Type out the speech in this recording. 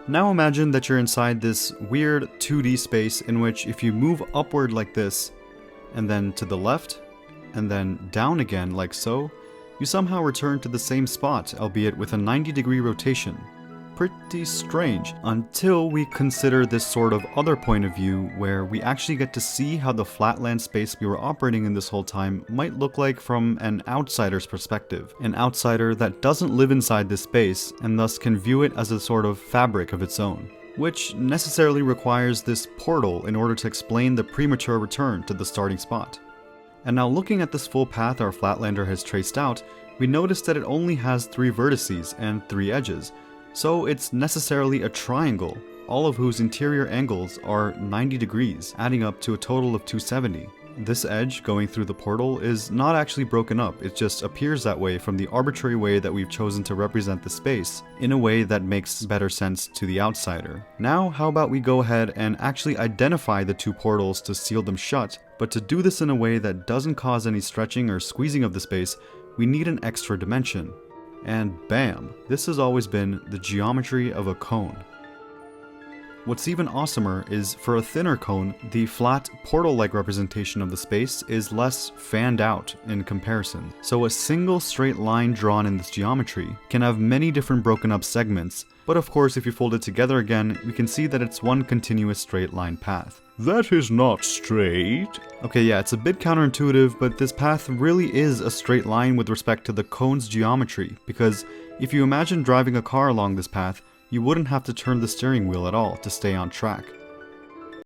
Now imagine that you're inside this weird 2D space in which if you move upward like this, and then to the left, and then down again like so, you somehow return to the same spot, albeit with a 90-degree rotation. Pretty strange, until we consider this sort of other point of view where we actually get to see how the flatland space we were operating in this whole time might look like from an outsider's perspective. An outsider that doesn't live inside this space and thus can view it as a sort of fabric of its own, which necessarily requires this portal in order to explain the premature return to the starting spot. And now looking at this full path our Flatlander has traced out, we notice that it only has 3 vertices and 3 edges, so it's necessarily a triangle, all of whose interior angles are 90 degrees, adding up to a total of 270. This edge going through the portal is not actually broken up, it just appears that way from the arbitrary way that we've chosen to represent the space, in a way that makes better sense to the outsider. Now, how about we go ahead and actually identify the 2 portals to seal them shut, but to do this in a way that doesn't cause any stretching or squeezing of the space, we need an extra dimension. And bam, this has always been the geometry of a cone. What's even awesomer is, for a thinner cone, the flat, portal-like representation of the space is less fanned out in comparison. So a single straight line drawn in this geometry can have many different broken up segments, but of course if you fold it together again, we can see that it's one continuous straight line path. That is not straight. Okay, yeah, it's a bit counterintuitive, but this path really is a straight line with respect to the cone's geometry, because if you imagine driving a car along this path, you wouldn't have to turn the steering wheel at all to stay on track.